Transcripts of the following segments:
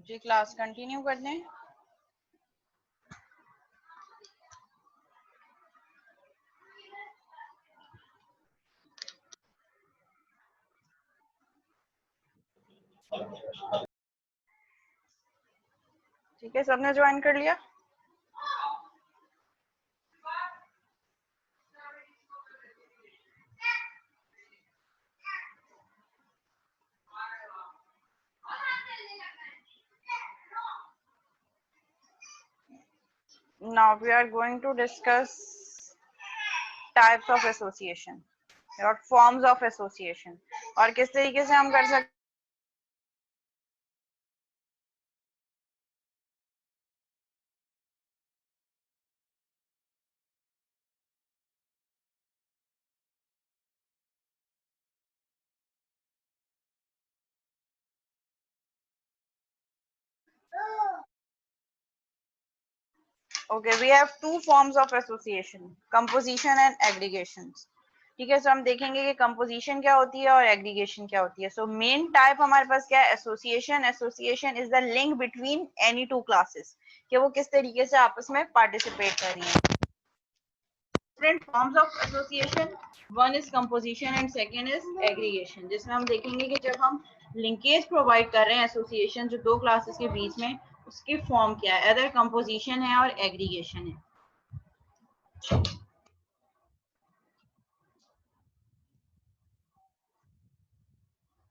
जी class continue कर दें। ठीक है, सबने ज्वाइन कर लिया। Now we are going to discuss types of association और forms of association और किस तरीके से हम कर सकते Okay, we have two forms of association, composition and aggregation. ठीक है, सो हम देखेंगे कि कंपोजिशन क्या होती है और एग्रीगेशन क्या होती है। सो मेन टाइप हमारे पास क्या है, association. Association is the link between any two classes, कि वो किस तरीके से आपस में पार्टिसिपेट कर रही हैं। Different forms of association, one is composition and second is aggregation, जिसमें हम देखेंगे कि जब हम लिंकेज प्रोवाइड कर रहे हैं एसोसिएशन जो दो क्लासेस के बीच में, उसकी फॉर्म क्या है, अदर कंपोजिशन है और एग्रीगेशन है।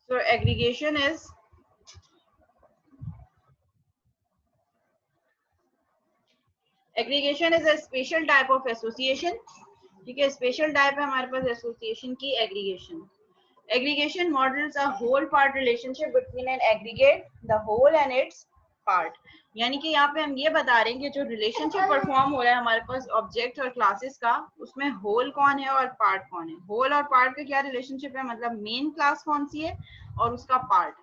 So aggregation is a special type of association। ठीक है, स्पेशल टाइप है हमारे पास एसोसिएशन की aggregation. Aggregation models a whole part relationship between an aggregate the whole and its part. यानी कि यहाँ पे हम ये बता रहे हैं कि जो रिलेशनशिप परफॉर्म हो रहा है हमारे पास ऑब्जेक्ट और क्लासेस का, उसमें होल कौन है और पार्ट कौन है। होल और पार्ट का क्या रिलेशनशिप है, मतलब मेन क्लास कौन सी है और उसका पार्ट।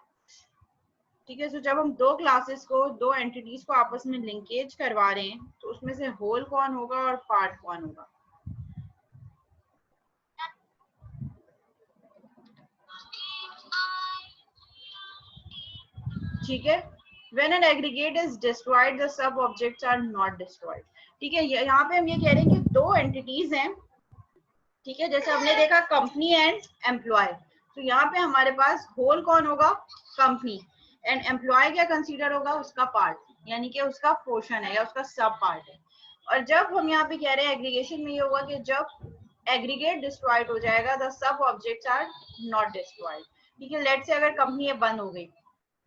ठीक है, तो जब हम दो क्लासेस को, दो एंटिटीज को आपस में लिंकेज करवा रहे हैं, तो उसमें से होल कौन होगा और पार्ट कौन होगा। ठीक है, when an aggregate is destroyed the sub objects are not destroyed। ठीक है, यहाँ पे हम ये कह रहे हैं कि दो एंटिटीज हैं। ठीक है, जैसे हमने देखा कंपनी एंड एम्प्लॉय, तो यहाँ पे हमारे पास होल कौन होगा, कंपनी, एंड एम्प्लॉय क्या कंसीडर होगा, उसका पार्ट, यानी कि उसका पोर्शन है या उसका सब पार्ट है। और जब हम यहाँ पे कह रहे हैं एग्रीगेशन में, ये होगा कि जब एग्रीगेट डिस्ट्रॉयड हो जाएगा the sub objects are not destroyed. ठीक है, लेट्स से अगर कंपनी बंद हो गई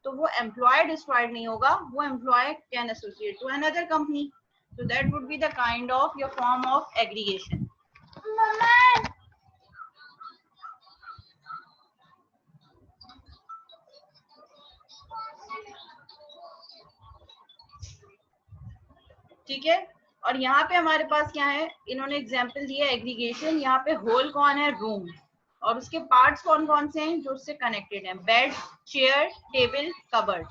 तो वो एम्प्लॉय डिस्ट्रॉयड नहीं होगा, वो employ can associate to another company. So that would be the kind of your form of aggregation. ठीक है, और यहाँ पे हमारे पास क्या है, इन्होंने एग्जाम्पल दिया एग्रीगेशन। यहाँ पे होल कौन है, रूम, और उसके पार्ट्स कौन कौन से हैं जो उससे कनेक्टेड हैं, बेड, चेयर, टेबल, कबर्ड।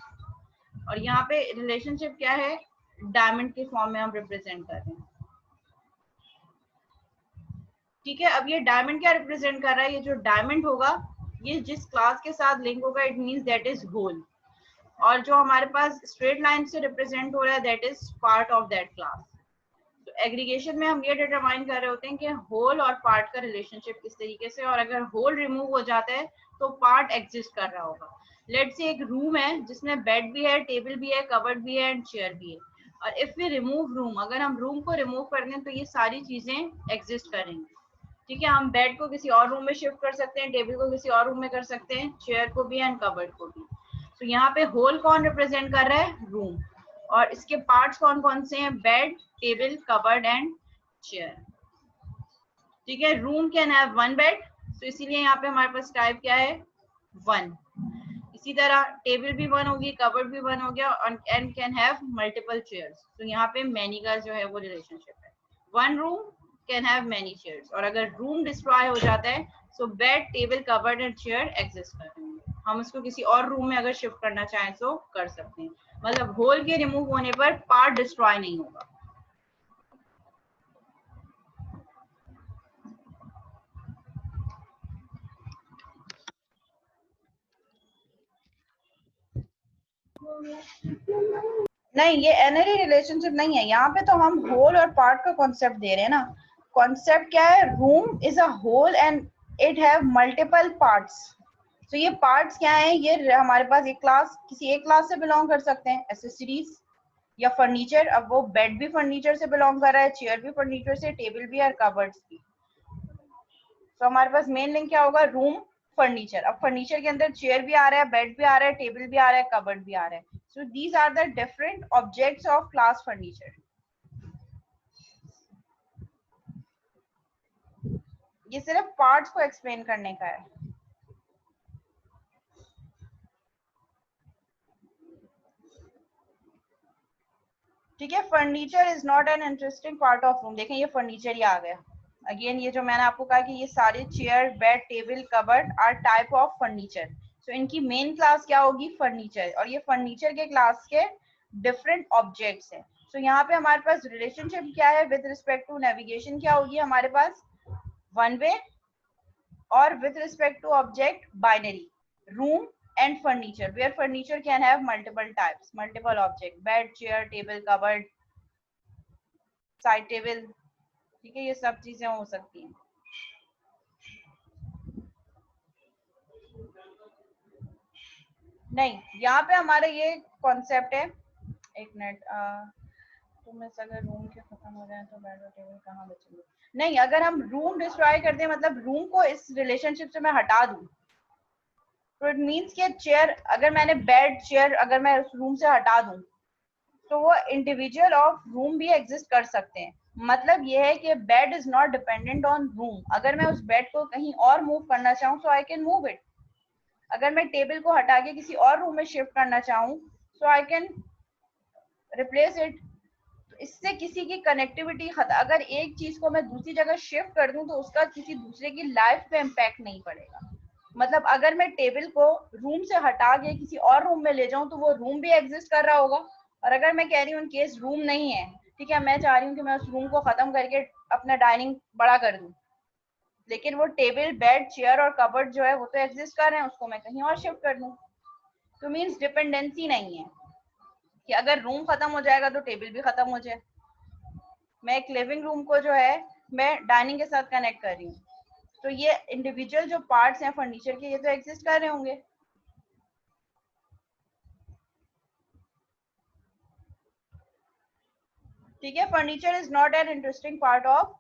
और यहाँ पे रिलेशनशिप क्या है, डायमंड के फॉर्म में हम रिप्रेजेंट कर रहे हैं। ठीक है, अब ये डायमंड क्या रिप्रेजेंट कर रहा है, ये जो डायमंड होगा ये जिस क्लास के साथ लिंक होगा it means that is whole, और जो हमारे पास स्ट्रेट लाइन से रिप्रेजेंट हो रहा है that is part of that class. तो एग्रीगेशन में हम ये डिटरमाइन कर रहे होते हैं कि होल और पार्ट का रिलेशनशिप किस तरीके से, और अगर होल रिमूव हो जाता है तो पार्ट एग्जिस्ट कर रहा होगा। लेट्स से एक रूम है जिसमें बेड भी है, टेबल भी है, कबर्ड भी है एंड चेयर भी है, और इफ वी रिमूव रूम, अगर हम रूम को रिमूव कर दें तो ये सारी चीजें एग्जिस्ट करेंगी। ठीक है, हम बेड को किसी और रूम में शिफ्ट कर सकते हैं, टेबल को किसी और रूम में कर सकते हैं, चेयर को भी एंड कबर्ड को भी। तो यहाँ पे होल कौन रिप्रेजेंट कर रहा है, रूम, और इसके पार्ट्स कौन कौन से हैं, bed, table, cupboard and chair. ठीक है, room can have one bed, तो इसीलिए यहाँ पे हमारे पास टाइप क्या है, वन। इसी तरह टेबल भी वन होगी, कबर्ड भी वन हो गया, and can have multiple chairs, तो यहाँ पे मैनी का जो है वो रिलेशनशिप है। One room can have many chairs, और अगर रूम डिस्ट्रॉय हो जाता है so bed, table, cupboard and chair exist करेंगे। हम इसको किसी और रूम में अगर शिफ्ट करना चाहें तो कर सकते हैं, मतलब होल के रिमूव होने पर पार्ट डिस्ट्रॉय नहीं होगा। नहीं, ये एनरी रिलेशनशिप नहीं है, यहाँ पे तो हम होल और पार्ट का कॉन्सेप्ट दे रहे हैं ना। कॉन्सेप्ट क्या है, room is a whole and it have multiple parts. तो ये पार्ट्स क्या है, ये हमारे पास एक क्लास, किसी एक क्लास से बिलोंग कर सकते हैं, एसेसरीज या फर्नीचर। अब वो बेड भी फर्नीचर से बिलोंग कर रहा है, चेयर भी फर्नीचर से, टेबल भी और कबर्ड्स भी। तो हमारे पास मेन लिंक क्या होगा, रूम फर्नीचर। अब फर्नीचर के अंदर चेयर भी आ रहा है, बेड भी आ रहा है, टेबल भी आ रहा है, कबर्ड भी आ रहा है। So these are the different objects of class furniture. ये सिर्फ पार्ट्स को एक्सप्लेन करने का है। ठीक है, furniture is not an interesting part of room. देखें ये फर्नीचर ही आ गया अगेन। ये जो मैंने आपको कहा कि ये सारे chair, bed, table, cupboard are type of furniture. So इनकी मेन क्लास क्या होगी, फर्नीचर। और ये फर्नीचर के क्लास के डिफरेंट ऑब्जेक्ट्स हैं। सो यहाँ पे हमारे पास रिलेशनशिप क्या है विद रिस्पेक्ट टू नेविगेशन, क्या होगी हमारे पास, वन वे, और with respect to object binary, room and furniture where furniture can have multiple types, multiple object, bed, chair, table, cupboard, side table। ठीक है, ये सब चीजें हो सकती हैं। नहीं, यहाँ पे हमारा ये कॉन्सेप्ट है, एक मिनट, तो में से अगर रूम के खत्म हो जाए तो बेड और टेबल कहाँ बचेंगे। नहीं, अगर हम रूम डिस्ट्रॉय कर दें, मतलब रूम को इस रिलेशनशिप से मैं हटा दूं, तो इट मीन्स कि चेयर, अगर मैंने बेड चेयर अगर मैं उस रूम से हटा दूं, तो वो इंडिविजुअल ऑफ रूम भी एग्जिस्ट कर सकते हैं। मतलब ये है कि bed is not dependent on room. अगर मैं उस बेड को कहीं और मूव करना चाहूँ, सो आई कैन मूव इट। अगर मैं टेबल को हटा के किसी और रूम में शिफ्ट करना चाहूँ, सो आई कैन रिप्लेस इट। इससे किसी की कनेक्टिविटी, अगर एक चीज को मैं दूसरी जगह शिफ्ट कर दूं, तो उसका किसी दूसरे की लाइफ पे इम्पैक्ट नहीं पड़ेगा। मतलब अगर मैं टेबल को रूम से हटा के किसी और रूम में ले जाऊं, तो वो रूम भी एग्जिस्ट कर रहा होगा। और अगर मैं कह रही हूँ केस रूम नहीं है, ठीक है, मैं चाह रही हूँ कि मैं उस रूम को खत्म करके अपना डाइनिंग बड़ा कर दूं, लेकिन वो टेबल, बेड, चेयर और कबर्ड जो है वो तो एग्जिस्ट कर रहे हैं, उसको मैं कहीं और शिफ्ट कर दूं। तो मीन्स डिपेंडेंसी नहीं है कि अगर रूम खत्म हो जाएगा तो टेबल भी खत्म हो जाए। मैं एक लिविंग रूम को जो है मैं डाइनिंग के साथ कनेक्ट कर रही हूँ, तो ये इंडिविजुअल जो पार्ट्स हैं फर्नीचर के, ये तो एग्जिस्ट कर रहे होंगे। ठीक है, furniture is not an interesting part of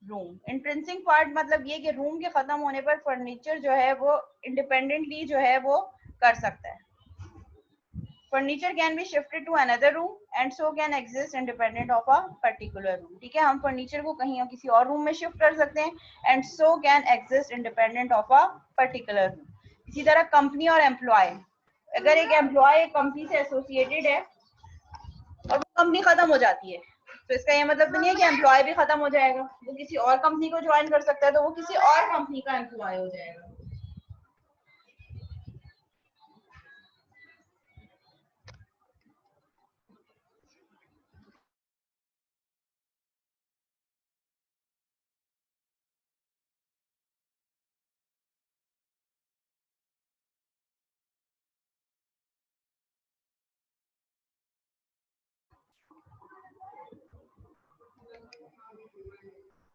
room. Interesting part मतलब ये कि रूम के खत्म होने पर फर्नीचर जो है वो इंडिपेंडेंटली जो है वो कर सकता है। Furniture can be shifted to another room and so can exist independent of a particular room. ठीक है, हम फर्नीचर को कहीं और किसी और रूम में शिफ्ट कर सकते हैं and so can exist independent of a particular room. इसी तरह कंपनी और एम्प्लॉय, अगर एक एम्प्लॉय एक कंपनी से एसोसिएटेड है और वो कंपनी खत्म हो जाती है, तो इसका ये मतलब तो नहीं है कि एम्प्लॉय भी खत्म हो जाएगा। वो किसी और कंपनी को ज्वाइन कर सकता है, तो वो किसी और कंपनी का एम्प्लॉय हो जाएगा।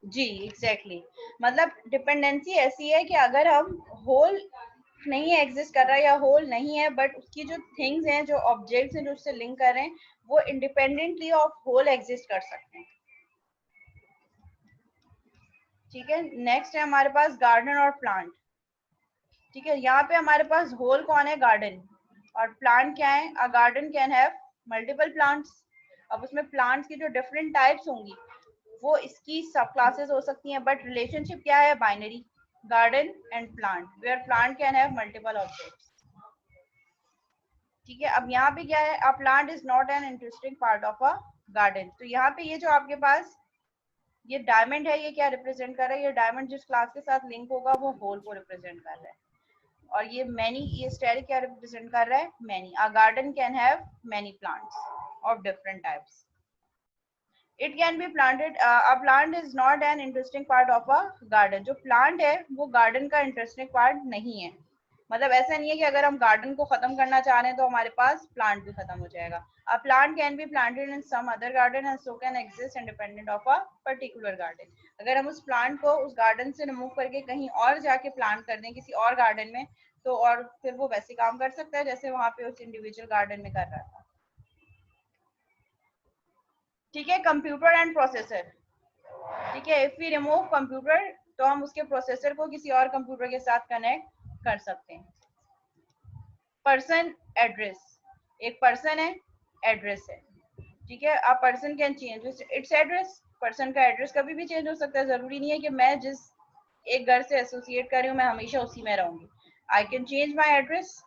जी एग्जैक्टली मतलब डिपेंडेंसी ऐसी है कि अगर हम होल नहीं एग्जिस्ट कर रहा है या होल नहीं है, बट उसकी जो थिंग्स हैं, जो ऑब्जेक्ट्स हैं जो उससे लिंक कर रहे हैं, वो इंडिपेंडेंटली ऑफ होल एग्जिस्ट कर सकते हैं। ठीक है, नेक्स्ट है हमारे पास गार्डन और प्लांट। ठीक है, यहाँ पे हमारे पास होल कौन है, गार्डन, और प्लांट क्या है, a garden can have multiple plants. अब उसमें प्लांट्स की जो डिफरेंट टाइप्स होंगी वो इसकी सब क्लासेस हो सकती हैं, बट रिलेशनशिप क्या है, binary, garden and plant, where plant can have multiple objects. ठीक है, अब यहाँ पे क्या है, a plant is not an interesting part of a garden. तो यहाँ पे ये जो आपके पास ये डायमंड है, ये क्या रिप्रेजेंट कर रहा है, ये डायमंड जिस क्लास के साथ लिंक होगा वो होल को रिप्रेजेंट कर रहा है। और ये मैनी, ये स्टेयर क्या रिप्रेजेंट कर रहा है, many. A garden can have many plants of different types. It can be planted, a plant is not an interesting part of a garden. जो प्लांट है वो गार्डन का इंटरेस्टिंग पार्ट नहीं है। मतलब ऐसा नहीं है कि अगर हम गार्डन को खत्म करना चाह रहे हैं तो हमारे पास प्लांट भी खत्म हो जाएगा. A plant can be planted in some other garden and so can exist independent of a particular garden. अगर हम उस प्लांट को उस गार्डन से रिमूव करके कहीं और जाके प्लांट कर दें किसी और गार्डन में, तो और फिर वो वैसे काम कर सकता है जैसे वहां पे उस इंडिविजुअल गार्डन में कर रहा था. ठीक है. Computer and processor. ठीक है. इफ वी रिमूव कंप्यूटर तो हम उसके प्रोसेसर को किसी और कंप्यूटर के साथ कनेक्ट कर सकते हैं. Person address. एक पर्सन है, एड्रेस है. ठीक है. A person can change it's address. Person का एड्रेस कभी भी चेंज हो सकता है. जरूरी नहीं है कि मैं जिस एक घर से एसोसिएट कर रही हूँ मैं हमेशा उसी में रहूंगी. I can change my address.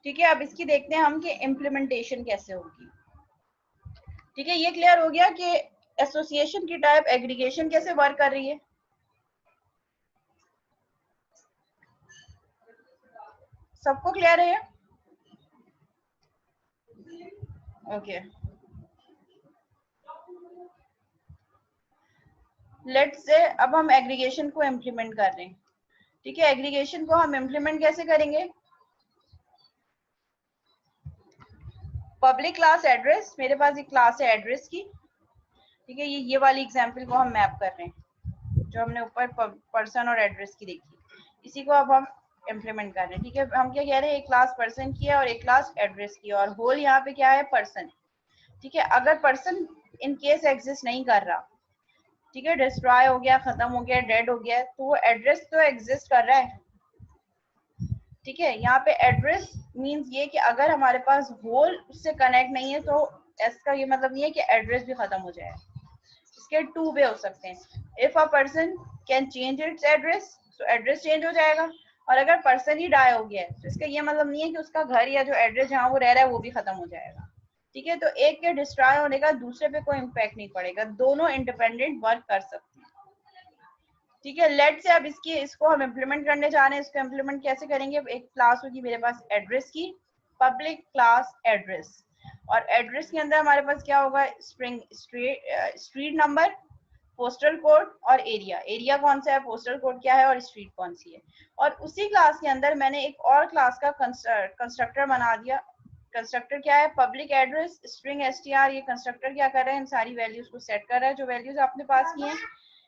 ठीक है. अब इसकी देखते हैं हम कि इम्प्लीमेंटेशन कैसे होगी. ठीक है. ये क्लियर हो गया कि एसोसिएशन की टाइप एग्रीगेशन कैसे वर्क कर रही है. सबको क्लियर है? ओके. लेट्स से अब हम एग्रीगेशन को इम्प्लीमेंट कर रहे हैं. ठीक है. एग्रीगेशन को हम इम्प्लीमेंट कैसे करेंगे. Public class address. मेरे पास एक क्लास है एड्रेस की. ठीक है. ये वाली एग्जांपल को हम मैप कर रहे हैं जो हमने ऊपर पर्सन और एड्रेस की देखी. इसी को अब हम इम्प्लीमेंट कर रहे हैं. ठीक है. हम क्या कह रहे हैं, एक क्लास पर्सन की है और एक क्लास एड्रेस की है और होल यहाँ पे क्या है, पर्सन. ठीक है. अगर पर्सन इन केस एग्जिस्ट नहीं कर रहा, ठीक है, डिस्ट्रॉय हो गया, खत्म हो गया, डेड हो गया, तो वो एड्रेस तो एग्जिस्ट कर रहा है. ठीक है. यहाँ पे एड्रेस मींस ये कि अगर हमारे पास होल उससे कनेक्ट नहीं है तो इसका ये मतलब नहीं है कि एड्रेस भी खत्म हो जाए. इसके टू वे हो सकते हैं. If a person can change it's address तो एड्रेस चेंज हो जाएगा. और अगर पर्सन ही डाई हो गया है तो इसका ये मतलब नहीं है कि उसका घर या जो एड्रेस जहाँ वो रह रहा है वो भी खत्म हो जाएगा. ठीक है. तो एक के डिस्ट्रॉय होने का दूसरे पे कोई इम्पैक्ट नहीं पड़ेगा. दोनों इंडिपेंडेंट वर्क कर सकते हैं. ठीक है. लेट से अब इसको हम इम्प्लीमेंट करने जा रहे हैं. इसको इम्प्लीमेंट कैसे करेंगे. एक क्लास होगी मेरे पास एड्रेस की, पब्लिक क्लास एड्रेस. और एड्रेस के अंदर हमारे पास क्या होगा, string street number, postal code और एरिया. एरिया कौन सा है, पोस्टल कोड क्या है और स्ट्रीट कौन सी है. और उसी क्लास के अंदर मैंने एक और क्लास का कंस्ट्रक्टर बना दिया. कंस्ट्रक्टर क्या है, पब्लिक एड्रेस स्ट्रिंग str. ये कंस्ट्रक्टर क्या कर रहा है, इन सारी वैल्यूज को सेट कर रहा है जो वैल्यूज आपने पास की हैं.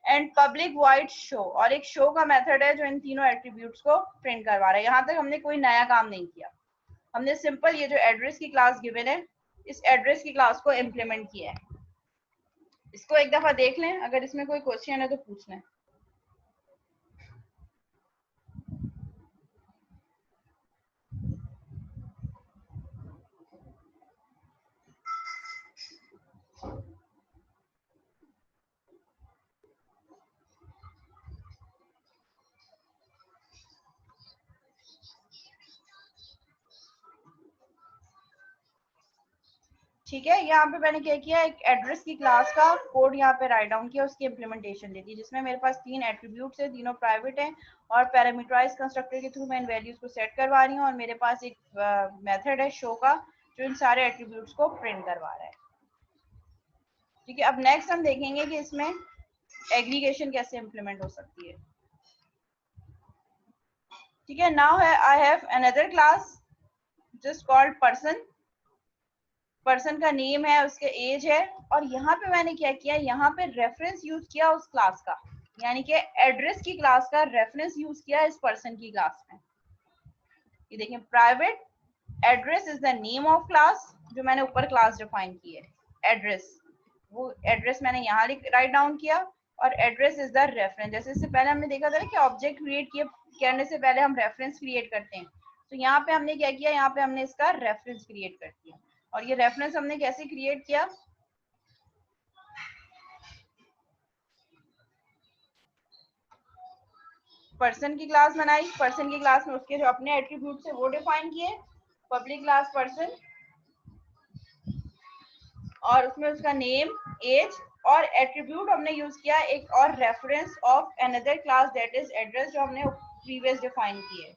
एंड पब्लिक वॉइड शो, और एक शो का मेथड है जो इन तीनों एट्रीब्यूट्स को प्रिंट करवा रहा है. यहाँ तक हमने कोई नया काम नहीं किया. हमने सिंपल ये जो एड्रेस की क्लास गिवन है इस एड्रेस की क्लास को इम्प्लीमेंट किया है. इसको एक दफा देख लें, अगर इसमें कोई क्वेश्चन है तो पूछ लें. ठीक है. यहाँ पे मैंने क्या किया, एक एड्रेस की क्लास का कोड यहाँ पे राइट डाउन किया, उसकी इम्प्लीमेंटेशन दे दी, जिसमें मेरे पास तीन एट्रीब्यूट्स है, तीनों प्राइवेट हैं और पैरामीटराइज कंस्ट्रक्टर के थ्रू मैं इन वैल्यूज को सेट करवा रही हूँ. और मेरे पास एक मेथड है शो का जो इन सारे एट्रीब्यूट्स को प्रिंट करवा रहा है. ठीक है. अब नेक्स्ट हम देखेंगे कि इसमें एग्रीगेशन कैसे इम्प्लीमेंट हो सकती है. ठीक है. Now I have another class just called person. Person का नेम है, उसके एज है. और यहाँ पे मैंने क्या किया, यहाँ पे रेफरेंस यूज किया उस क्लास का, यानी कि एड्रेस की क्लास का रेफरेंस यूज किया इस पर्सन की क्लास में. ये देखें, private address is the name of class, जो मैंने ऊपर क्लास डिफाइन की है. एड्रेस, वो एड्रेस मैंने यहाँ राइट डाउन किया. और एड्रेस इज द रेफरेंस. जैसे इससे पहले हमने देखा था कि ऑब्जेक्ट क्रिएट करने से पहले हम रेफरेंस क्रिएट करते हैं. तो यहाँ पे हमने क्या किया, यहाँ पे हमने इसका रेफरेंस क्रिएट कर दिया. और ये रेफरेंस हमने कैसे क्रिएट किया, पर्सन की क्लास बनाई. पर्सन की क्लास में उसके जो अपने एट्रीब्यूट्स है वो डिफाइन किए, पब्लिक क्लास पर्सन, और उसमें उसका नेम, एज और एट्रीब्यूट हमने यूज किया एक और reference of another class that is address, जो हमने प्रीवियस डिफाइन की है.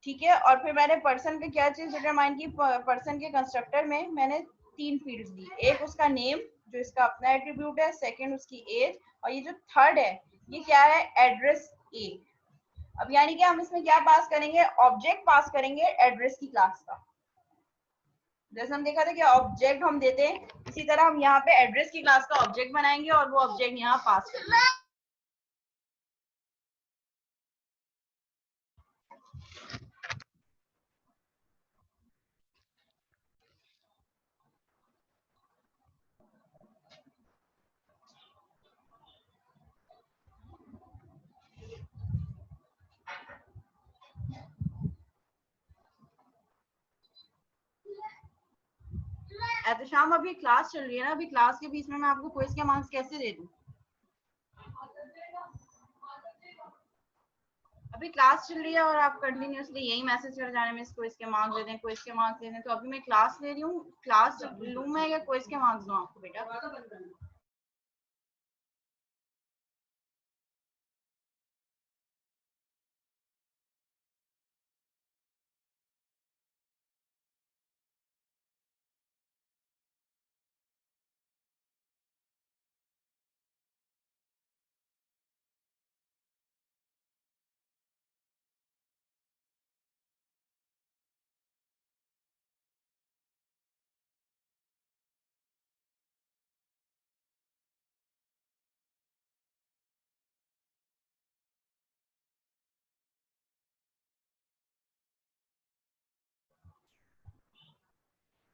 ठीक है। और फिर मैंने पर्सन पे क्या चीज डिटरमाइन की, पर्सन के कंस्ट्रक्टर में मैंने 3 फील्ड्स दी। एक उसका नेम जो इसका अपना एट्रीब्यूट है, सेकंड उसकी एज, और ये जो थर्ड है ये क्या है, एड्रेस ए। अब यानी कि हम इसमें क्या पास करेंगे, ऑब्जेक्ट पास करेंगे एड्रेस की क्लास का। जैसे हम देखा था कि ऑब्जेक्ट हम देते हैं, इसी तरह हम यहाँ पे एड्रेस की क्लास का ऑब्जेक्ट बनाएंगे और वो ऑब्जेक्ट यहाँ पास करेंगे। एहतशाम, अभी क्लास चल रही है ना, अभी क्लास के बीच में मैं आपको क्विज के मार्क्स कैसे दे दूं? अभी क्लास चल रही है और आप कंटिन्यूअसली यही मैसेज कर जाने में क्विज के मार्क्स दे दें, क्विज के मार्क्स दे दें। तो अभी मैं क्लास ले रही हूँ, क्लास लूं मैं या क्विज के मार्क्स दूं आपको बेटा?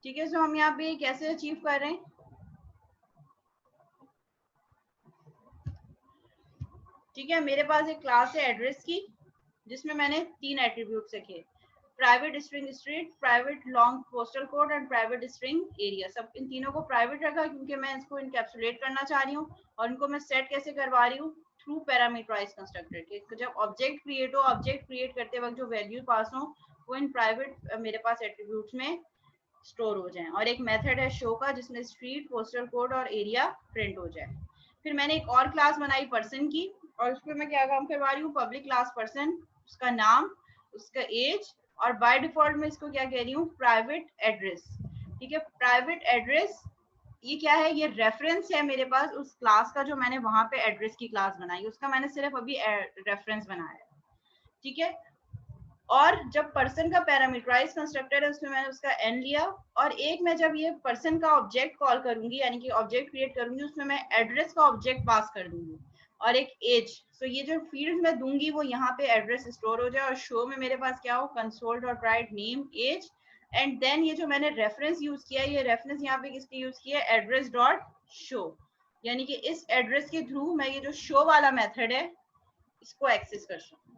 ठीक है, सो हम यहाँ पे कैसे अचीव कर रहे हैं? ठीक है, मेरे पास एक क्लास है एड्रेस की, जिसमें मैंने 3 एट्रीब्यूट रखे, private string street, private long postal code and private string area. सब इन तीनों को प्राइवेट रखा क्योंकि मैं इसको इनकैप्सुलेट करना चाह रही हूँ। और इनको मैं सेट कैसे करवा रही हूँ, थ्रू पैरामीटराइज कंस्ट्रक्टर के। जब ऑब्जेक्ट क्रिएट हो, ऑब्जेक्ट क्रिएट करते वक्त जो वैल्यू पास हो वो इन प्राइवेट मेरे पास एट्रीब्यूट्स में स्टोर हो जाए। और एक मेथड है शो का, जिसमें स्ट्रीट, पोस्टल कोड और एरिया प्रिंट हो जाए। फिर मैंने एक और क्लास बनाई पर्सन की, और उस पर मैं क्या काम करवा रही हूँ, पब्लिक क्लास पर्सन, उसका नाम, उसका एज, और बाय डिफॉल्ट में इसको क्या कह रही हूँ, प्राइवेट एड्रेस। ठीक है, प्राइवेट एड्रेस ये क्या है, ये रेफरेंस है मेरे पास उस क्लास का जो मैंने वहां पे एड्रेस की क्लास बनाई, उसका मैंने सिर्फ अभी रेफरेंस बनाया है। ठीक है, और जब पर्सन का पैरामीटराइज कंस्ट्रक्टर है उसमें मैंने उसका एन लिया, और एक मैं जब ये पर्सन का ऑब्जेक्ट कॉल करूंगी, यानी कि ऑब्जेक्ट क्रिएट करूंगी, उसमें मैं एड्रेस का ऑब्जेक्ट पास कर दूंगी और एक एज। तो ये जो फील्ड मैं दूंगी वो यहाँ पे एड्रेस स्टोर हो जाए, और शो में मेरे पास क्या हो, console dot write name age, and then ये जो मैंने रेफरेंस यूज किया, ये रेफरेंस यहाँ पे किसके यूज किया, एड्रेस डॉट शो। यानी कि इस एड्रेस के थ्रू मैं ये जो शो वाला मेथड है इसको एक्सेस कर सकूँ।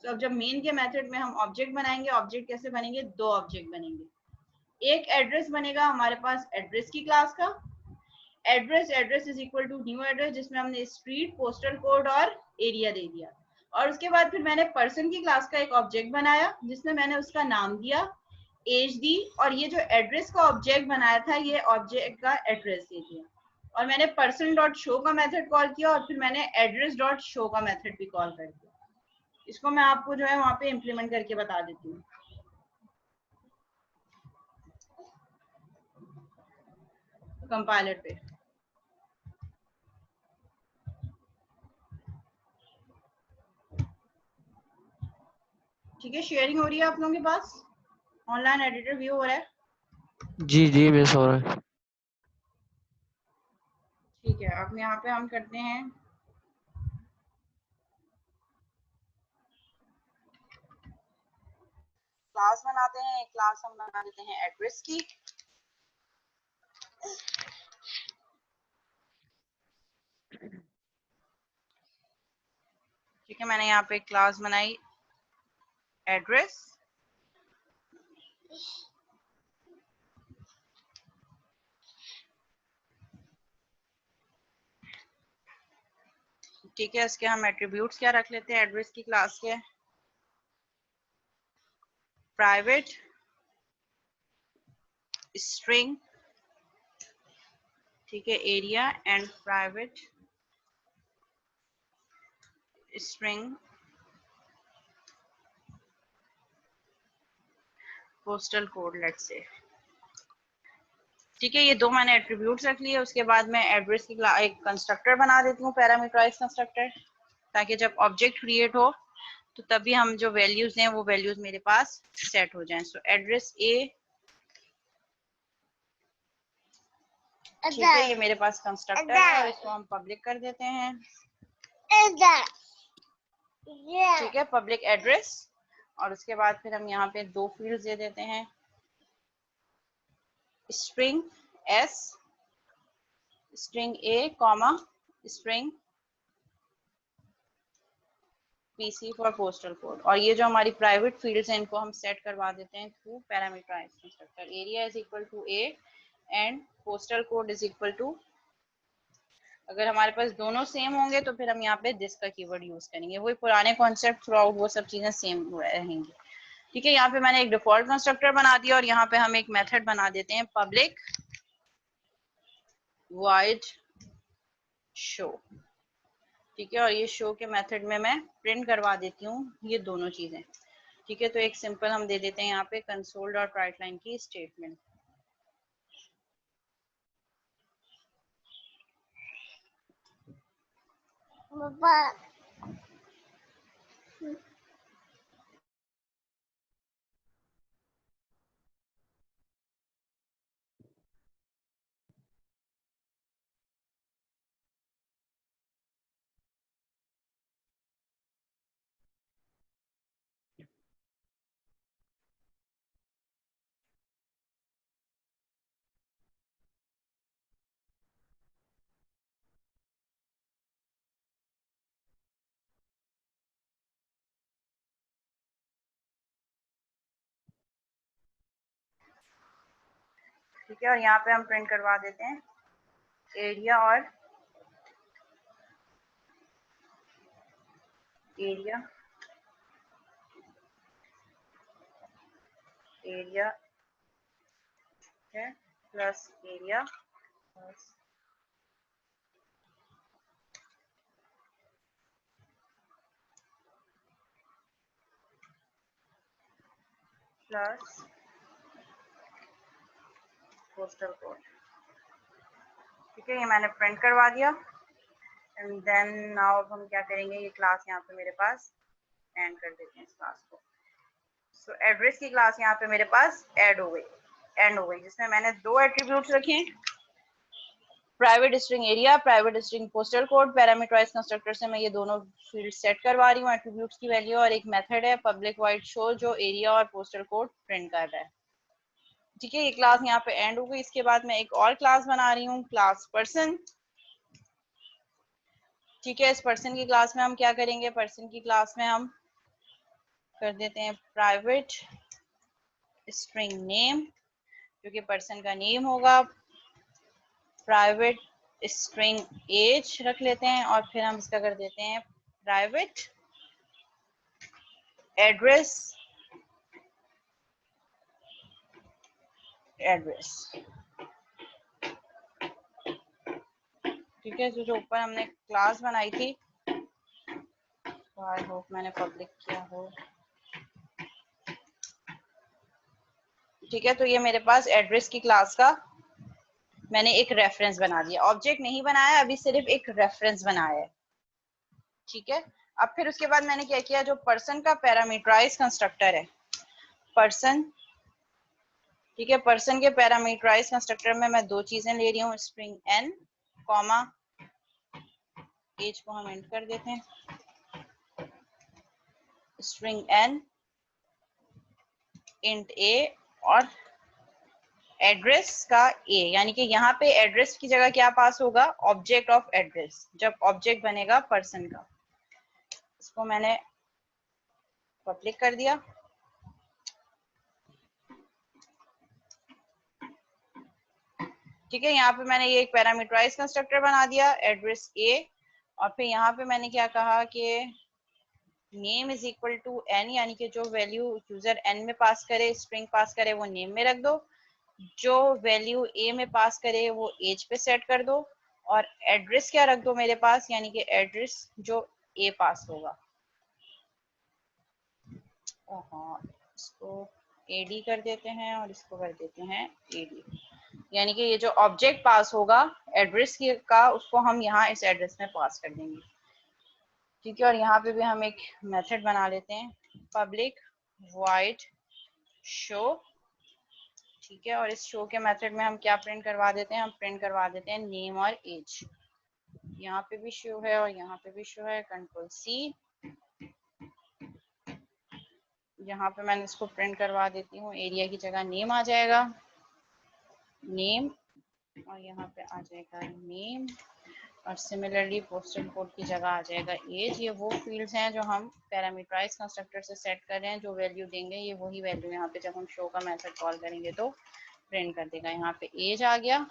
तो अब जब मेन के मेथड में हम ऑब्जेक्ट बनाएंगे, ऑब्जेक्ट कैसे बनेंगे, 2 ऑब्जेक्ट बनेंगे। एक एड्रेस बनेगा हमारे पास एड्रेस की क्लास का, address is equal to new address, जिसमें हमने स्ट्रीट, पोस्टल कोड और एरिया दे दिया। और उसके बाद फिर मैंने पर्सन की क्लास का एक ऑब्जेक्ट बनाया, जिसमें मैंने उसका नाम दिया, एज दी, और ये जो एड्रेस का ऑब्जेक्ट बनाया था ये ऑब्जेक्ट का एड्रेस दे दिया। और मैंने पर्सन डॉट शो का मेथड कॉल किया, और फिर मैंने एड्रेस डॉट शो का मेथड भी कॉल कर दिया। इसको मैं आपको जो है वहां पे इम्प्लीमेंट करके बता देती हूँ कंपाइलर पे। ठीक है, शेयरिंग हो रही है आप लोगों के पास, ऑनलाइन एडिटर व्यू हो रहा है? जी जी मिस हो रहा है। ठीक है, अब यहाँ पे हम करते हैं क्लास बनाते हैं। एक क्लास हम बना देते हैं एड्रेस की। ठीक है, मैंने यहाँ पे क्लास बनाई एड्रेस। ठीक है, इसके हम एट्रीब्यूट्स क्या रख लेते हैं एड्रेस की क्लास के, प्राइवेट स्ट्रिंग, ठीक है, area, and private string postal code let's say. ठीक है, ये दो मैंने एट्रीब्यूट्स रख लिए। उसके बाद मैं एड्रेस की एक कंस्ट्रक्टर बना देती हूँ, पैरामीटराइज कंस्ट्रक्टर, ताकि जब ऑब्जेक्ट क्रिएट हो तो तभी हम जो वैल्यूज हैं वो वैल्यूज मेरे पास सेट हो जाएं। सो एड्रेस ए, ठीक है, ये मेरे पास कंस्ट्रक्टर है और इसको हम पब्लिक कर देते हैं। ठीक है, पब्लिक एड्रेस। और उसके बाद फिर हम यहाँ पे दो फील्ड्स दे देते हैं, string S, string A comma string PC for postal code. और ये जो हमारी प्राइवेट फील्ड्स हैं इनको हम सेट करवा देते हैं through parameterize constructor. Area is equal to a and postal code is equal to, अगर हमारे पास दोनों सेम होंगे तो फिर हम यहाँ पे दिस का कीवर्ड यूज करेंगे। वही पुराने कॉन्सेप्ट थ्रू आउट वो सब चीजें सेम रहेंगी। ठीक है, यहाँ पे मैंने एक डिफॉल्ट कंस्ट्रक्टर बना दिया और यहाँ पे हम एक मेथड बना देते हैं पब्लिक वाइड शो। ठीक है, और ये शो के मेथड में मैं प्रिंट करवा देती हूँ ये दोनों चीजें। ठीक है, तो एक सिंपल हम दे देते हैं यहाँ पे कंसोल डॉट राइट लाइन की स्टेटमेंट। ठीक है, और यहाँ पे हम प्रिंट करवा देते हैं एरिया और एरिया एरिया है plus area plus postal code. ठीक है, ये मैंने प्रिंट करवा दिया। एंड देन नाउ हम क्या करेंगे, ये क्लास यहाँ पे मेरे पास एंड कर देते हैं इस क्लास को। सो एड्रेस की क्लास यहाँ पे मेरे पास एंड हो गई, जिसमें मैंने दो एट्रीब्यूट्स रखे, private string area, private string postal code. Parameterize constructor से मैं ये दोनों फील्ड सेट करवा रही हूँ एट्रीब्यूट्स की वैल्यू, और एक मेथड है पब्लिक वाइड शो जो एरिया और पोस्टल कोड प्रिंट कर रहा है। ठीक है, ये क्लास यहाँ पे एंड हो गई। इसके बाद मैं एक और क्लास बना रही हूँ, क्लास पर्सन। ठीक है, इस पर्सन की क्लास में हम क्या करेंगे, पर्सन की क्लास में हम कर देते हैं प्राइवेट स्ट्रिंग नेम, क्योंकि पर्सन का नेम होगा। प्राइवेट स्ट्रिंग एज रख लेते हैं और फिर हम इसका कर देते हैं प्राइवेट एड्रेस ठीक है, जो ऊपर हमने क्लास बनाई थी, आई होप मैंने पब्लिक किया हो। ठीक है, तो ये मेरे पास एड्रेस की क्लास का मैंने एक रेफरेंस बना दिया, ऑब्जेक्ट नहीं बनाया अभी, सिर्फ एक रेफरेंस बनाया है। ठीक है, अब फिर उसके बाद मैंने क्या किया, जो पर्सन का पैरामीटराइज कंस्ट्रक्टर है पर्सन, ठीक है, पर्सन के पैरामीटराइज कंस्ट्रक्टर में मैं दो चीजें ले रही हूँ, स्ट्रिंग एन कॉमा एज को हम एंड कर देते हैं, स्ट्रिंग एन इंट ए और एड्रेस का ए, यानी कि यहाँ पे एड्रेस की जगह क्या पास होगा, ऑब्जेक्ट ऑफ एड्रेस, जब ऑब्जेक्ट बनेगा पर्सन का। इसको मैंने पब्लिक कर दिया। ठीक है, यहाँ पे मैंने ये एक पैरामीटराइज कंस्ट्रक्टर बना दिया एड्रेस ए, और फिर यहाँ पे मैंने क्या कहा कि name is equal to n, यानी कि जो वैल्यू यूजर एन में पास करे, स्ट्रिंग पास करे, वो नेम में रख दो, जो वैल्यू ए में पास करे वो एज पे सेट कर दो, और एड्रेस क्या रख दो मेरे पास, यानी कि एड्रेस जो ए पास होगा। इसको AD कर देते हैं और इसको कर देते हैं AD। यानी कि ये जो ऑब्जेक्ट पास होगा एड्रेस का, उसको हम यहाँ इस एड्रेस में पास कर देंगे। ठीक है, और यहाँ पे भी हम एक मेथड बना लेते हैं, पब्लिक void शो। ठीक है, और इस शो के मेथड में हम क्या प्रिंट करवा देते हैं, हम प्रिंट करवा देते हैं नेम और एज। यहाँ पे भी शो है और यहाँ पे भी शो है, कंट्रोल C। यहाँ पे मैंने इसको प्रिंट करवा देती हूँ, एरिया की जगह नेम आ जाएगा, नेम, और यहाँ पे आ जाएगा नेम, और सिमिलरली पोस्टल कोड की जगह आ जाएगा एज। ये वो फील्ड्स हैं जो हम पैरामीटराइज कंस्ट्रक्टर से सेट कर रहे हैं, जो वैल्यू देंगे ये वही वैल्यू यहाँ पे जब हम शो का मेथड कॉल करेंगे तो प्रिंट कर देगा। यहाँ पे एज आ गया,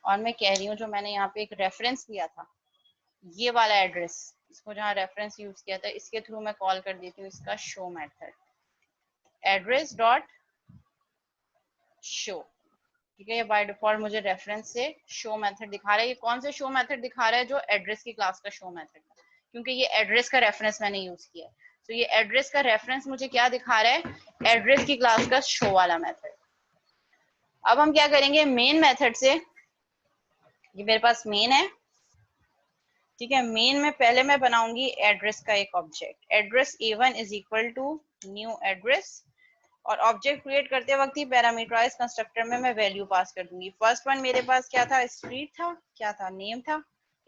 और मैं कह रही हूँ जो मैंने यहाँ पे एक रेफरेंस लिया था, ये वाला एड्रेस, इसको जहाँ रेफरेंस यूज किया था, इसके थ्रू मैं कॉल कर देती हूँ इसका show method, address dot show. ठीक है, ये बाय डिफॉल्ट मुझे रेफरेंस से शो मेथड दिखा रहा है। ये कौन से शो मेथड दिखा रहा है, जो एड्रेस की क्लास का शो मेथड है, क्योंकि ये एड्रेस का रेफरेंस मैंने यूज किया है। तो ये एड्रेस का रेफरेंस मुझे क्या दिखा रहा है, एड्रेस की क्लास का शो वाला मेथड। अब हम क्या करेंगे, मेन मेथड से, ये मेरे पास मेन है, ठीक है, मेन में पहले मैं बनाऊंगी एड्रेस का एक object, address A1 is equal to new address, और ऑब्जेक्ट क्रिएट करते वक्त ही पैरामीटराइज कंस्ट्रक्टर में मैं वैल्यू पास कर दूंगी। फर्स्ट वन मेरे पास क्या था, स्ट्रीट था, क्या था, नेम था,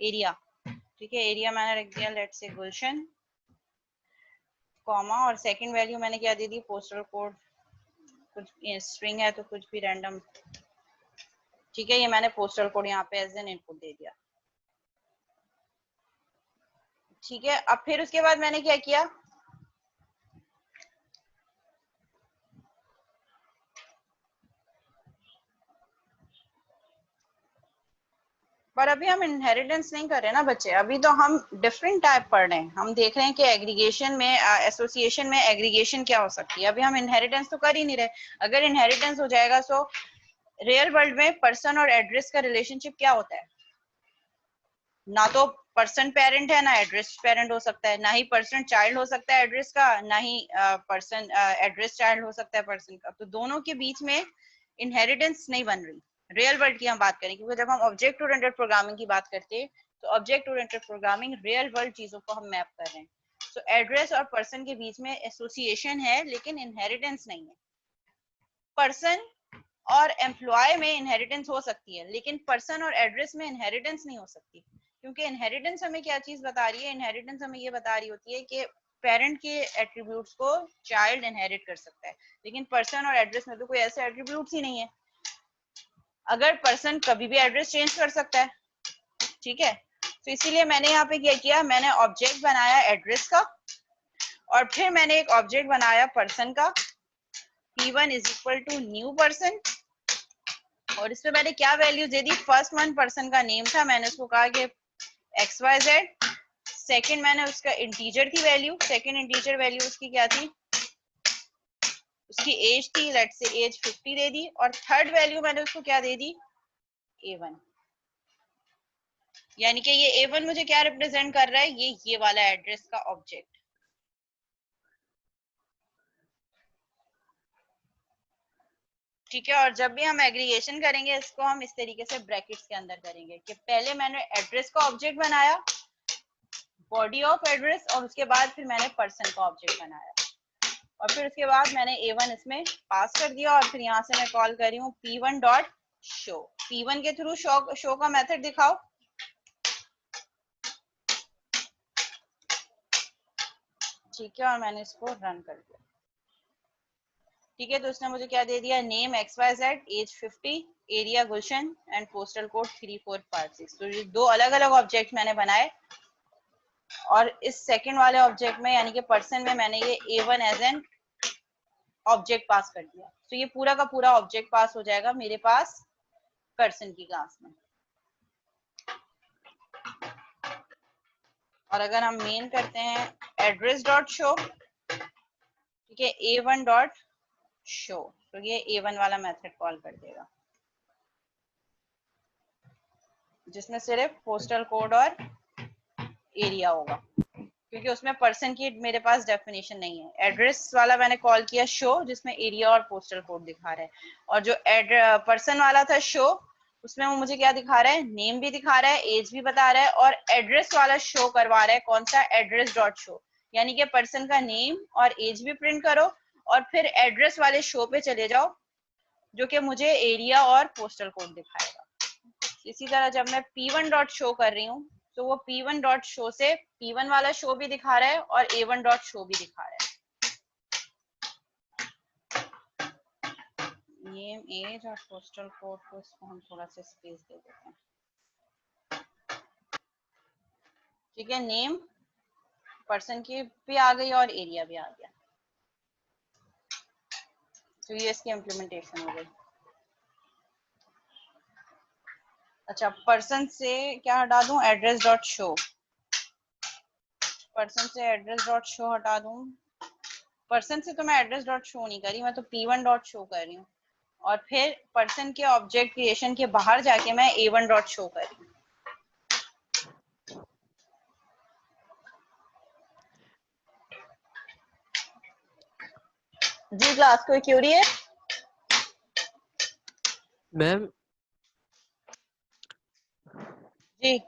एरिया। ठीक है, एरिया मैंने रख दिया लेट्स से गुलशन, कॉमा, और सेकंड वैल्यू मैंने क्या दे दी, पोस्टल कोड, कुछ स्ट्रिंग है तो कुछ भी रैंडम। ठीक है, ये मैंने पोस्टल कोड यहाँ पे एज एन इनपुट दे दिया। ठीक है, अब फिर उसके बाद मैंने क्या किया, पर अभी हम इनहेरिटेंस नहीं कर रहे ना बच्चे, अभी तो हम डिफरेंट टाइप पढ़ रहे हैं। हम देख रहे हैं कि एग्रीगेशन में, एसोसिएशन में एग्रीगेशन क्या हो सकती है। अभी हम इनहेरिटेंस तो कर ही नहीं रहे। अगर इनहेरिटेंस हो जाएगा तो रियल वर्ल्ड में पर्सन और एड्रेस का रिलेशनशिप क्या होता है, ना तो पर्सन पेरेंट है ना एड्रेस पेरेंट हो सकता है, ना ही पर्सन चाइल्ड हो सकता है एड्रेस का, ना ही पर्सन एड्रेस चाइल्ड हो सकता है पर्सन का। तो दोनों के बीच में इनहेरिटेंस नहीं बन रही। रियल वर्ल्ड की हम बात करें, क्योंकि जब हम ऑब्जेक्ट ओरिएंटेड प्रोग्रामिंग की बात करते हैं तो object oriented programming real world चीजों को हम मैप कर रहे हैं। तो एड्रेस और पर्सन के बीच में एसोसिएशन है लेकिन इनहेरिटेंस नहीं है। पर्सन और एम्प्लॉय में इनहेरिटेंस हो सकती है, लेकिन पर्सन और एड्रेस में इनहेरिटेंस नहीं हो सकती, क्योंकि इनहेरिटेंस हमें क्या चीज बता रही है, इनहेरिटेंस हमें ये बता रही होती है कि पेरेंट के एट्रीब्यूट्स को चाइल्ड इनहेरिट कर सकता है, लेकिन पर्सन और एड्रेस में तो कोई ऐसे एट्रीब्यूट्स ही नहीं है। अगर पर्सन कभी भी एड्रेस चेंज कर सकता है, ठीक है, तो इसीलिए मैंने यहाँ पे क्या किया, मैंने ऑब्जेक्ट बनाया एड्रेस का, और फिर मैंने एक ऑब्जेक्ट बनाया पर्सन का, P1 is equal to new person, और इसमें मैंने क्या वैल्यू दे दी, फर्स्ट वन पर्सन का नेम था, मैंने उसको कहा कि XYZ। सेकंड मैंने उसका इंटीजर थी वैल्यू, सेकंड इंटीजर वैल्यू उसकी क्या थी, उसकी एज थी, लेट्स से एज 50 दे दी, और थर्ड वैल्यू मैंने उसको क्या दे दी, A1। यानी कि ये A1 मुझे क्या रिप्रेजेंट कर रहा है, ये वाला एड्रेस का ऑब्जेक्ट। ठीक है, और जब भी हम एग्रीगेशन करेंगे इसको हम इस तरीके से ब्रैकेट्स के अंदर करेंगे कि पहले मैंने एड्रेस का ऑब्जेक्ट बनाया, बॉडी ऑफ एड्रेस, और उसके बाद फिर मैंने पर्सन का ऑब्जेक्ट बनाया, और फिर उसके बाद मैंने A1 इसमें पास कर दिया, और फिर यहाँ से मैं कॉल कर रही हूँ P1 डॉट शो। P1 के थ्रू शो का मेथड दिखाओ। ठीक है, और मैंने इसको रन कर दिया। ठीक है, तो उसने मुझे क्या दे दिया, name XYZ, age 50, area Gulshan, and postal code 3456। तो ये दो अलग अलग ऑब्जेक्ट मैंने बनाए, और इस सेकंड वाले ऑब्जेक्ट में यानी कि पर्सन में मैंने ये A1 एज एन ऑब्जेक्ट पास कर दिया। तो ये पूरा का पूरा ऑब्जेक्ट पास हो जाएगा मेरे पास पर्सन की क्लास में। और अगर हम मेन करते हैं एड्रेस डॉट शो, ठीक है, A1 डॉट शो, तो ये A1 वाला मेथड कॉल कर देगा, जिसमें सिर्फ पोस्टल कोड और एरिया होगा। क्योंकि उसमें पर्सन की मेरे पास डेफिनेशन नहीं है। एड्रेस वाला मैंने कॉल किया शो, जिसमें एरिया और पोस्टल कोड दिखा रहा है, और जो पर्सन वाला था शो, उसमें वो मुझे क्या दिखा रहा है, नेम भी दिखा रहा है, एज भी बता रहा है, और एड्रेस वाला शो करवा रहा है। कौन सा? एड्रेस डॉट शो, यानी कि पर्सन का नेम और एज भी प्रिंट करो और फिर एड्रेस वाले शो पे चले जाओ, जो कि मुझे एरिया और पोस्टल कोड दिखाएगा। इसी तरह जब मैं P1 डॉट शो कर रही हूँ, तो वो P1 डॉट शो से P1 वाला शो भी दिखा रहा है और A1 डॉट शो भी दिखा रहा है। नेम, एज और पोस्टल कोड को इसको हम थोड़ा सा स्पेस दे देते हैं। ठीक है, नेम पर्सन की भी आ गई और एरिया भी आ गया। तो ये इसकी इम्प्लीमेंटेशन हो गई। अच्छा, पर्सन से क्या हटा दूं? Address dot show. पर्सन से एड्रेस डॉट शो हटा दूं। पर्सन से तो मैं एड्रेस डॉट शो नहीं करी, मैं तो P1 डॉट शो कर रही हूँ, और फिर पर्सन के ऑब्जेक्ट क्रिएशन के बाहर जाके मैं A1 डॉट शो कर रही हूँ। जी क्लास, कोई क्यूरी है? मैम जी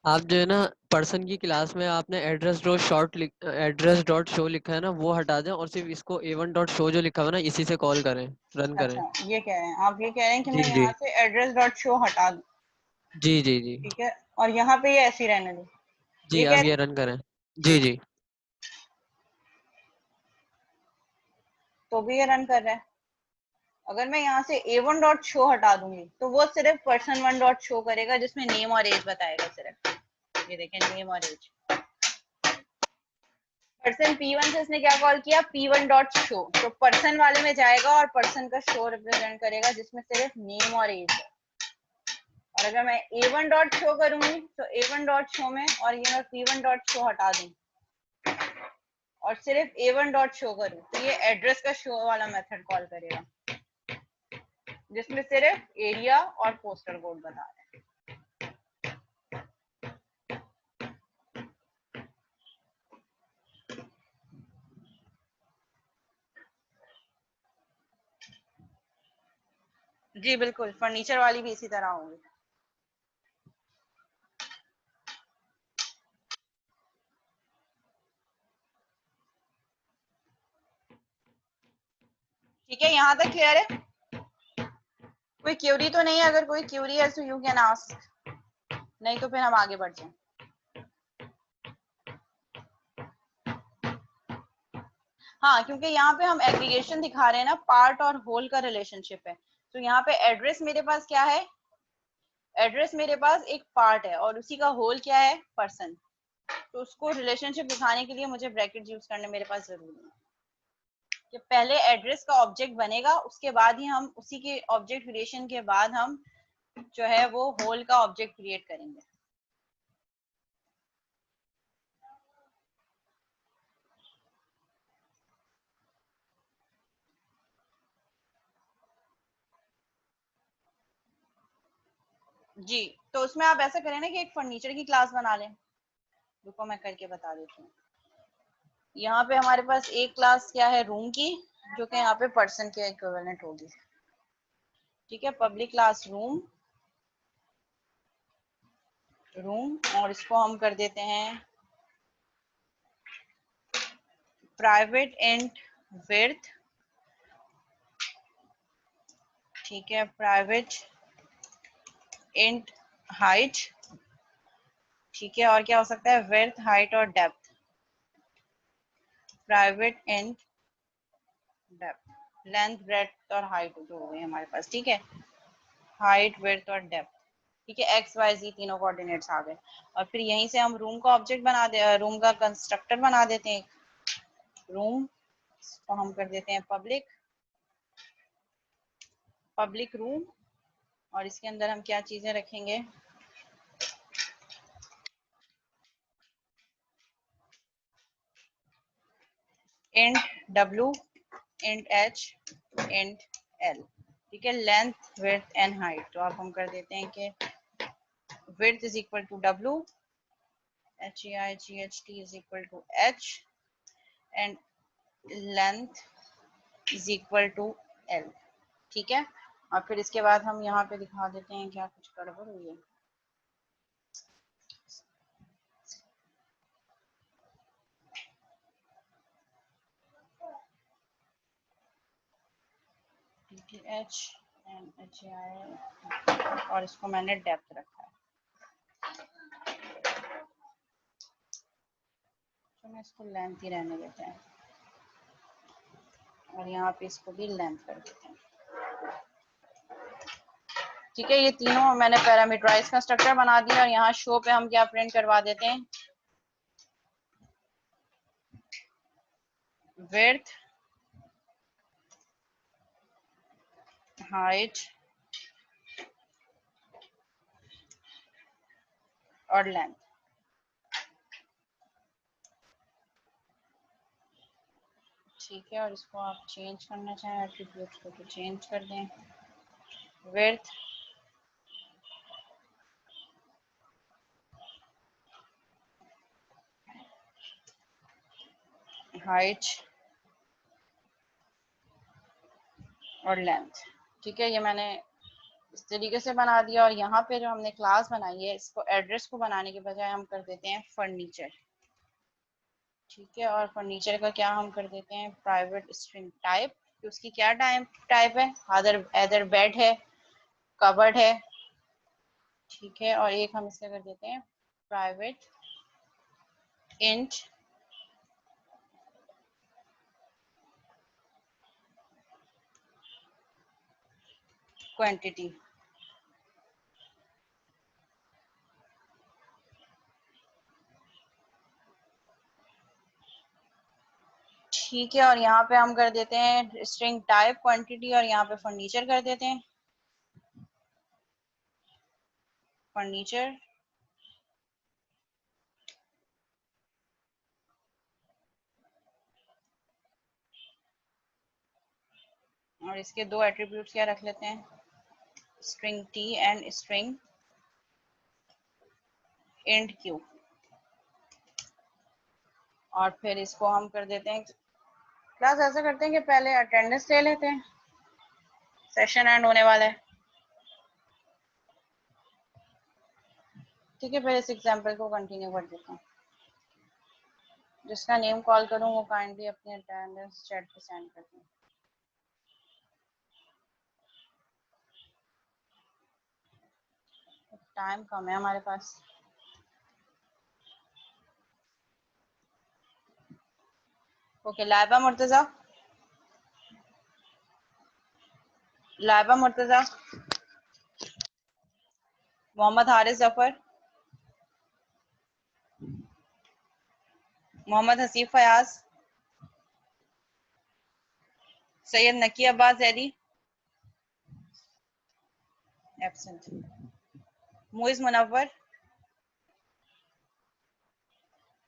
आप जो है ना पर्सन की क्लास में आपने एड्रेस डॉट शो लिखा है ना, वो हटा दें और सिर्फ इसको A1 डॉट शो जो लिखा हुआ है ना, इसी से कॉल करें, रन करें। अच्छा, ये कह रहे हैं आप, ये कह रहे हैं कि जी मैं जी यहाँ से एड्रेस डॉट शो हटा दूं। जी जी जी ठीक है, और यहाँ पे ये ऐसे ही रहने दूं, जी ये कह अब रहे ये हैं? रन करें। जी जी तो भी ये रन कर रहा है। अगर मैं यहाँ से A1 डॉट शो हटा दूंगी तो वो सिर्फ पर्सन 1 डॉट शो करेगा, जिसमें नेम और एज बताएगा सिर्फ। ये देखें, नेम और एज। पर्सन P1 से इसने क्या कॉल किया? P1 डॉट शो, तो पर्सन वाले में जाएगा और पर्सन का शो रिप्रेजेंट करेगा, जिसमें सिर्फ नेम और एज है। और अगर मैं A1 डॉट शो करूंगी तो A1 डॉट शो में, और ये मैं P1 डॉट शो हटा दूं और सिर्फ A1 डॉट शो करूं, तो ये एड्रेस का शो वाला मेथड कॉल करेगा, जिसमें सिर्फ एरिया और पोस्टल कोड बता रहे हैं। जी बिल्कुल, फर्नीचर वाली भी इसी तरह होंगी। ठीक है, यहाँ तक क्लियर है? कोई क्यूरी तो नहीं है? अगर कोई क्यूरी है तो यू कैन आस्क, नहीं तो फिर हम आगे बढ़ जाएं। हाँ, क्योंकि यहाँ पे हम एग्रीगेशन दिखा रहे हैं ना, पार्ट और होल का रिलेशनशिप है। तो यहाँ पे एड्रेस मेरे पास क्या है? एड्रेस मेरे पास एक पार्ट है और उसी का होल क्या है? पर्सन। तो उसको रिलेशनशिप दिखाने के लिए मुझे ब्रैकेट यूज करने मेरे पास जरूरी है कि पहले एड्रेस का ऑब्जेक्ट बनेगा, उसके बाद ही हम उसी के ऑब्जेक्ट क्रिएशन के बाद हम जो है वो होल का ऑब्जेक्ट क्रिएट करेंगे। जी, तो उसमें आप ऐसा करें ना कि एक फर्नीचर की क्लास बना लें। रुको मैं करके बता देती हूँ। यहाँ पे हमारे पास एक क्लास क्या है? रूम की, जो कि यहाँ पे पर्सन के इक्विवेलेंट होगी। ठीक है, पब्लिक क्लास रूम, और इसको हम कर देते हैं प्राइवेट इंट विड्थ। ठीक है, प्राइवेट इंट हाइट। ठीक है, और क्या हो सकता है? विड्थ, हाइट और depth. Private int depth, length, breadth और हाइट जो हो गई हमारे पास। ठीक है, हाइट, विड्थ और डेप्थ। ठीक है, एक्स वाई जी तीनों कोऑर्डिनेट्स आ गए। और फिर यहीं से हम रूम का ऑब्जेक्ट बना दे, रूम का कंस्ट्रक्टर बना देते हैं। रूम को हम कर देते हैं पब्लिक रूम, और इसके अंदर हम क्या चीजें रखेंगे? Int W, int H, int L. ठीक है, लेंथ, विड्थ एंड हाइट। तो अब हम कर देते हैं कि विड्थ इज इक्वल टू डब्ल्यू, HEIGHT is equal to H and length is equal to L। ठीक है, और फिर इसके बाद हम यहाँ पे दिखा देते हैं क्या कुछ गड़बड़ हुई है। DTH and HI और इसको मैंने डेप्थ रखा है, तो मैं इसको लेंथ ही रहने देते हैं और यहाँ पे इसको भी लेंथ कर देते हैं। ठीक है, ये तीनों मैंने पैरामीटराइज का स्ट्रक्चर बना दिया और यहाँ शो पे हम क्या प्रिंट करवा देते हैं, विड्थ, हाइट और लेंथ। ठीक है, और इसको आप चेंज करना चाहें एट्रीब्यूट्स को तो चेंज कर दें, विड्थ, हाइट और लेंथ। ठीक है, ये मैंने इस तरीके से बना दिया और यहाँ पे जो हमने क्लास बनाई है इसको एड्रेस को बनाने के बजाय हम कर देते हैं फर्नीचर। ठीक है, और फर्नीचर का क्या हम कर देते हैं, प्राइवेट स्ट्रिंग टाइप, उसकी क्या टाइप है, अदर बेड है, कबर्ड है। ठीक है, और एक हम इसका कर देते हैं प्राइवेट इंट क्वांटिटी। ठीक है, और यहाँ पे हम कर देते हैं स्ट्रिंग टाइप क्वांटिटी और यहाँ पे फर्नीचर कर देते हैं फर्नीचर। और इसके दो एट्रीब्यूट्स क्या रख लेते हैं, string T and string int Q. और फिर इसको हम कर देते हैं क्लास, ऐसा करते हैं कि पहले अटेंडेंस ले लेते हैं, सेशन एंड होने वाला है। ठीक है, फिर इस एग्जांपल को कंटिन्यू कर देता हूँ। जिसका नेम कॉल करूँ वो काइंडली अपनी अटेंडेंस चैट पे सेंड कर दें। टाइम कम है हमारे पास। ओके, लाइबा मुर्तजा, मोहम्मद हारिस जफर, मोहम्मद हसीफ फयाज, सैयद नकी अब्बास जैदी एब्सेंट, मुइज मुनव्वर,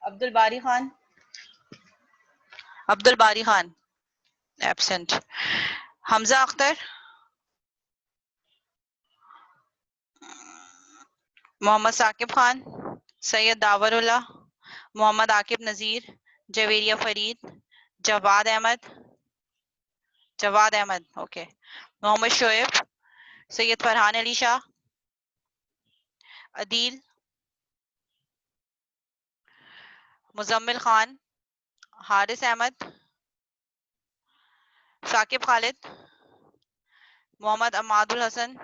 अब्दुल बारी खान एब्सेंट, हमजा अख्तर, मोहम्मद साकिब खान, सैयद दावरुल्ला, मोहम्मद आकिब नज़ीर, जवेरिया फरीद, जवाद अहमद ओके, मोहम्मद शोएब, सैयद फरहान अली शाह, अदील, मुजम्मिल खान, हारिस अहमद, साकिब खालिद, मोहम्मद अमादुल हसन,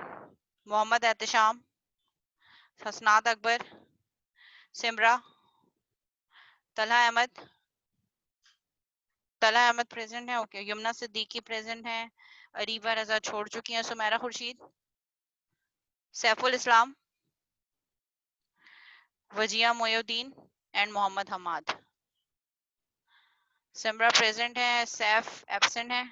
मोहम्मद एहतशाम, हसनात अकबर, सिमरा, तलहा अहमद प्रेजेंट है ओके, यमुना सिद्दीकी प्रेजेंट है, अरीबा रजा छोड़ चुकी हैं, सुमेरा खुर्शीद, सैफुल इस्लाम, वजिया मोयुद्दीन एंड मोहम्मद हमाद। सिमरा प्रेजेंट है, सैफ एब्सेंट है,